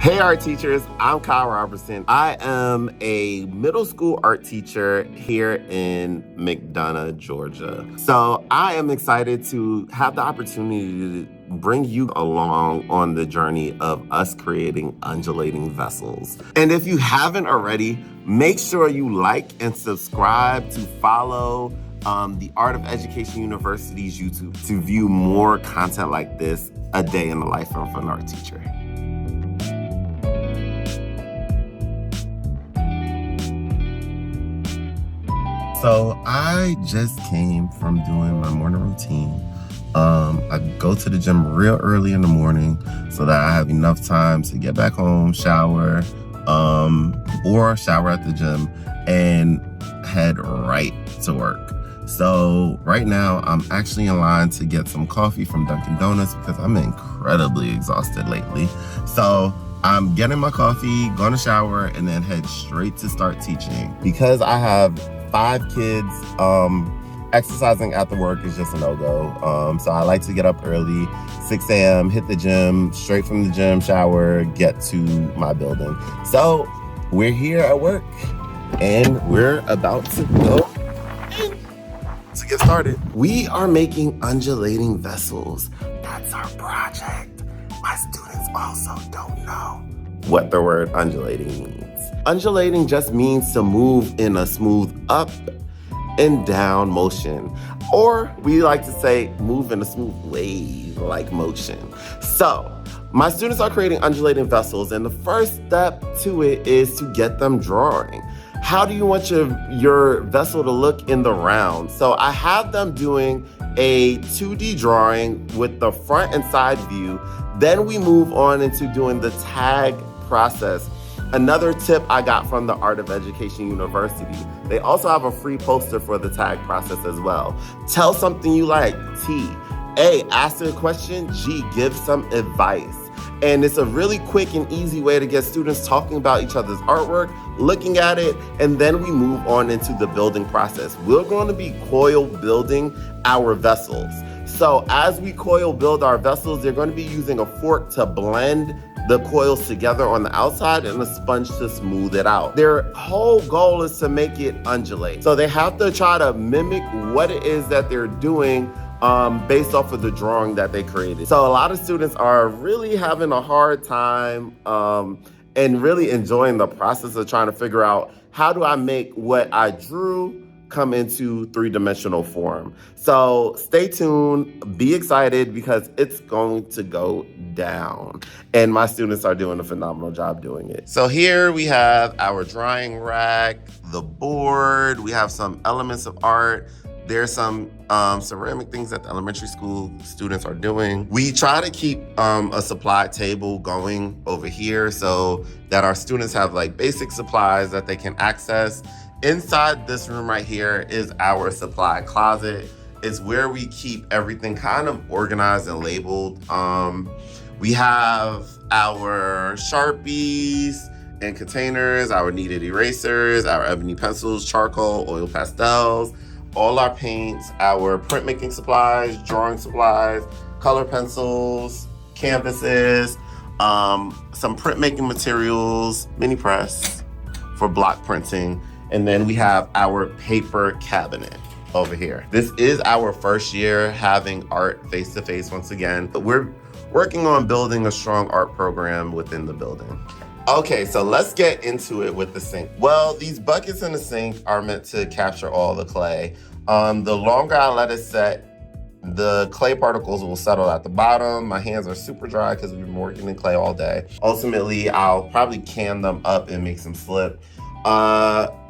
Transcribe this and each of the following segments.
Hey art teachers, I'm Kyle Robertson. I am a middle school art teacher here in McDonough, Georgia. So I am excited to have the opportunity to bring you along on the journey of us creating undulating vessels. And if you haven't already, make sure you like and subscribe to follow the Art of Education University's YouTube to view more content like this, a day in the life of an art teacher. So I just came from doing my morning routine. I go to the gym real early in the morning so that I have enough time to get back home, shower, or shower at the gym and head right to work. So right now I'm actually in line to get some coffee from Dunkin' Donuts because I'm incredibly exhausted lately. So I'm getting my coffee, going to shower, and then head straight to start teaching. Because I have 5 kids, exercising after work is just a no-go. So I like to get up early, 6 a.m., hit the gym, straight from the gym, shower, get to my building. So we're here at work and we're about to go in to get started. We are making undulating vessels. That's our project. My students also don't know what the word undulating means. Undulating just means to move in a smooth up and down motion, or we like to say move in a smooth wave-like motion. So my students are creating undulating vessels, and the first step to it is to get them drawing. How do you want your vessel to look in the round? So I have them doing a 2D drawing with the front and side view. Then we move on into doing the tag process. Another tip I got from the Art of Education University, they also have a free poster for the tag process as well. Tell something you like. T. A, ask a question. G, give some advice. And it's a really quick and easy way to get students talking about each other's artwork, looking at it, and then we move on into the building process. We're going to be coil building our vessels. So as we coil build our vessels, they're going to be using a fork to blend the coils together on the outside and a sponge to smooth it out. Their whole goal is to make it undulate. So they have to try to mimic what it is that they're doing based off of the drawing that they created. So a lot of students are really having a hard time and really enjoying the process of trying to figure out, how do I make what I drew come into 3-dimensional form? So stay tuned, be excited, because it's going to go down. And my students are doing a phenomenal job doing it. So here we have our drying rack, the board, we have some elements of art. There's some ceramic things that the elementary school students are doing. We try to keep a supply table going over here so that our students have like basic supplies that they can access. Inside this room right here is our supply closet. It's where we keep everything kind of organized and labeled. We have our Sharpies and containers, our kneaded erasers, our ebony pencils, charcoal, oil pastels, all our paints, our printmaking supplies, drawing supplies, color pencils, canvases, some printmaking materials, mini press for block printing. And then we have our paper cabinet over here. This is our first year having art face-to-face once again. But we're working on building a strong art program within the building. Okay, so let's get into it with the sink. Well, these buckets in the sink are meant to capture all the clay. The longer I let it set, the clay particles will settle at the bottom. My hands are super dry because we've been working in clay all day. Ultimately, I'll probably can them up and make some slip.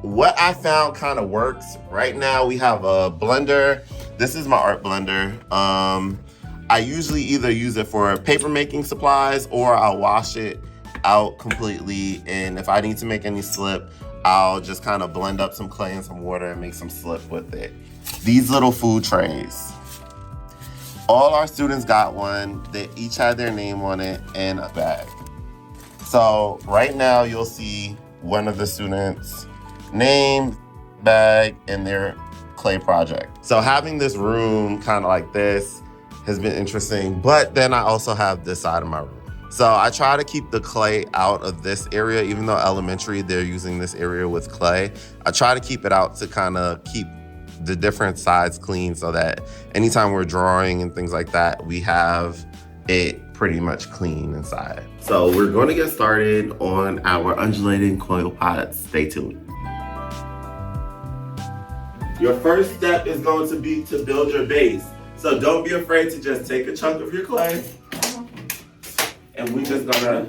What I found kind of works. Right now we have a blender. This is my art blender. I usually either use it for paper making supplies or I'll wash it out completely. And if I need to make any slip, I'll just kind of blend up some clay and some water and make some slip with it. These little food trays. All our students got one. They each had their name on it and a bag. So right now you'll see one of the students' name, bag, and their clay project. So having this room kind of like this has been interesting, but then I also have this side of my room. So I try to keep the clay out of this area, even though elementary, they're using this area with clay. I try to keep it out to kind of keep the different sides clean so that anytime we're drawing and things like that, we have it pretty much clean inside. So we're going to get started on our undulating coil pots. Stay tuned. Your first step is going to be to build your base. So don't be afraid to just take a chunk of your clay. And we're just gonna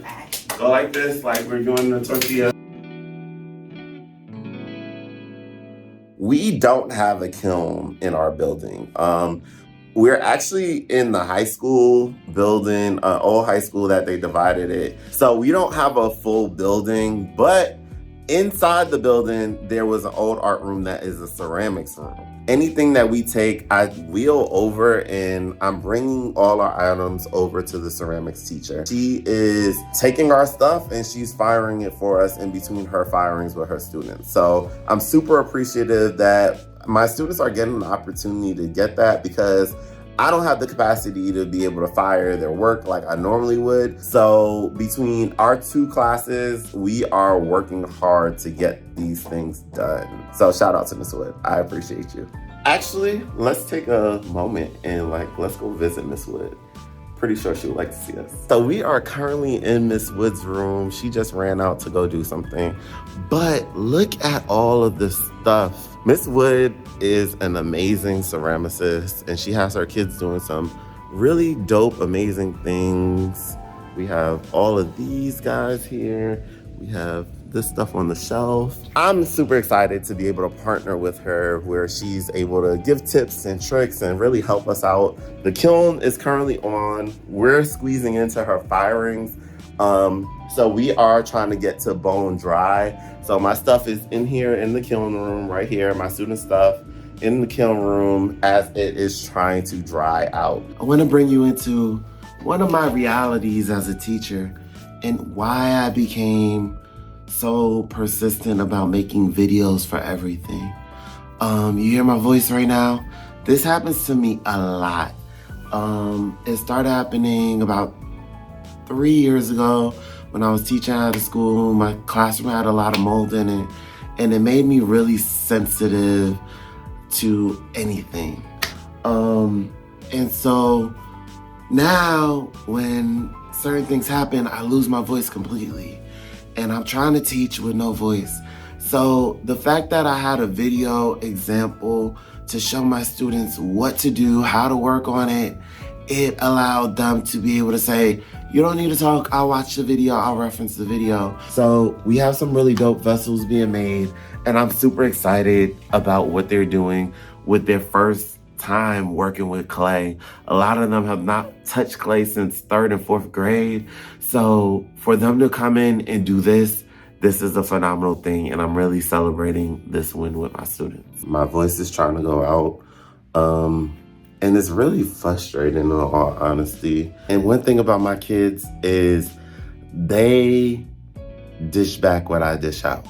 go like this, like we're doing the tortilla. We don't have a kiln in our building. We're actually in the high school building, old high school that they divided it. So we don't have a full building, but inside the building, there was an old art room that is a ceramics room. Anything that we take, I wheel over and I'm bringing all our items over to the ceramics teacher. She is taking our stuff and she's firing it for us in between her firings with her students. So I'm super appreciative that my students are getting the opportunity to get that, because I don't have the capacity to be able to fire their work like I normally would. So between our two classes, we are working hard to get these things done. So shout out to Miss Wood. I appreciate you. Actually, let's take a moment and let's go visit Miss Wood. Pretty sure she would like to see us. So we are currently in Miss Wood's room. She just ran out to go do something. But look at all of this stuff. Miss Wood is an amazing ceramicist, and she has her kids doing some really dope, amazing things. We have all of these guys here. We have this stuff on the shelf. I'm super excited to be able to partner with her where she's able to give tips and tricks and really help us out. The kiln is currently on. We're squeezing into her firings. So we are trying to get to bone dry. So my stuff is in here in the kiln room right here. My student stuff in the kiln room as it is trying to dry out. I want to bring you into one of my realities as a teacher and why I became so persistent about making videos for everything. You hear my voice right now? This happens to me a lot. It started happening about 3 years ago when I was teaching out of school. My classroom had a lot of mold in it, and it made me really sensitive to anything. And so now when certain things happen, I lose my voice completely. And I'm trying to teach with no voice. So the fact that I had a video example to show my students what to do, how to work on it, it allowed them to be able to say, you don't need to talk, I'll watch the video, I'll reference the video. So we have some really dope vessels being made, and I'm super excited about what they're doing with their first time working with clay. A lot of them have not touched clay since 3rd and 4th grade. So for them to come in and do this is a phenomenal thing, and I'm really celebrating this win with my students. My voice is trying to go out, and it's really frustrating in all honesty. And one thing about my kids is they dish back what I dish out.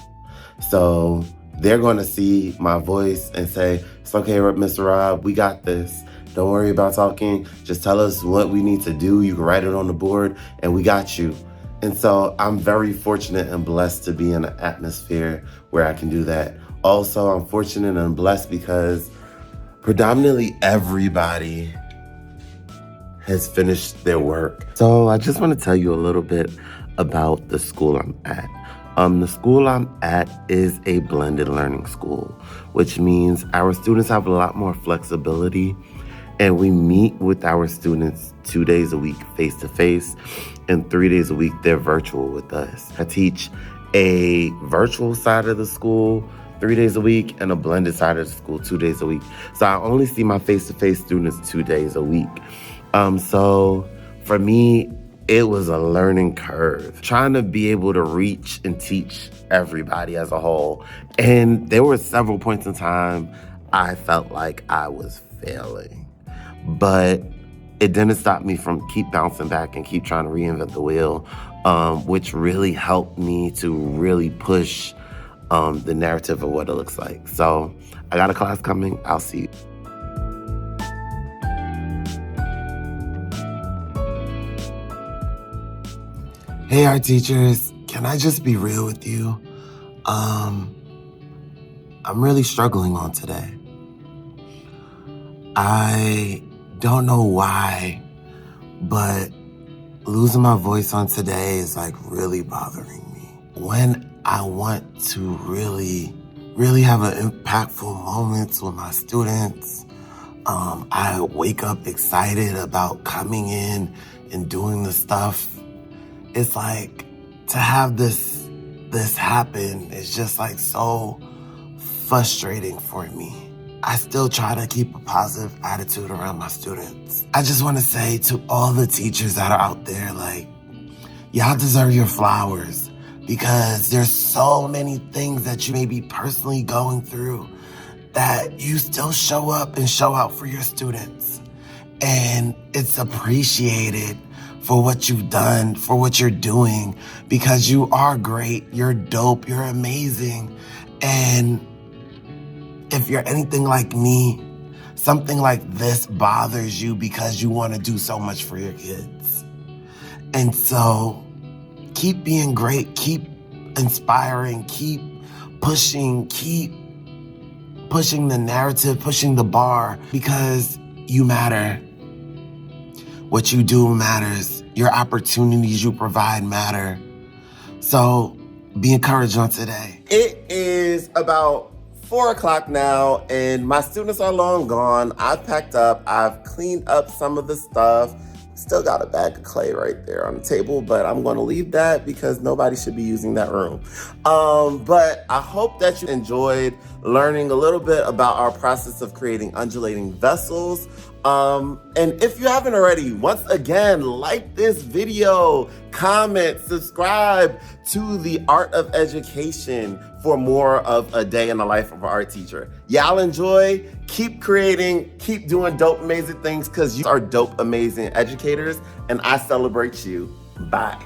So they're gonna see my voice and say, it's okay, Mr. Rob, we got this. Don't worry about talking. Just tell us what we need to do. You can write it on the board and we got you. And so I'm very fortunate and blessed to be in an atmosphere where I can do that. Also, I'm fortunate and blessed because predominantly everybody has finished their work. So I just want to tell you a little bit about the school I'm at. The school I'm at is a blended learning school, which means our students have a lot more flexibility, and we meet with our students 2 days a week face-to-face, and 3 days a week they're virtual with us. I teach a virtual side of the school 3 days a week and a blended side of the school 2 days a week. So I only see my face-to-face students 2 days a week. So for me, it was a learning curve, trying to be able to reach and teach everybody as a whole. And there were several points in time I felt like I was failing. But it didn't stop me from keep bouncing back and keep trying to reinvent the wheel, which really helped me to really push the narrative of what it looks like. So I got a class coming. I'll see you. Hey, art teachers, can I just be real with you? I'm really struggling on today. I don't know why, but losing my voice on today is like really bothering me. When I want to really have an impactful moments with my students, I wake up excited about coming in and doing the stuff. It's like to have this happen is just like so frustrating for me. I still try to keep a positive attitude around my students. I just want to say to all the teachers that are out there, like, y'all deserve your flowers because there's so many things that you may be personally going through that you still show up and show out for your students. And it's appreciated for what you've done, for what you're doing, because you are great, you're dope, you're amazing. And if you're anything like me, something like this bothers you because you want to do so much for your kids. And so keep being great, keep inspiring, keep pushing the narrative, pushing the bar, because you matter. What you do matters. Your opportunities you provide matter. So be encouraged on today. It is about 4 o'clock now, and my students are long gone. I've packed up, I've cleaned up some of the stuff. Still got a bag of clay right there on the table, but I'm gonna leave that because nobody should be using that room. But I hope that you enjoyed learning a little bit about our process of creating undulating vessels. And if you haven't already, once again, like this video, comment, subscribe to The Art of Education for more of a day in the life of an art teacher. Y'all enjoy, keep creating, keep doing dope, amazing things, because you are dope, amazing educators, and I celebrate you. Bye.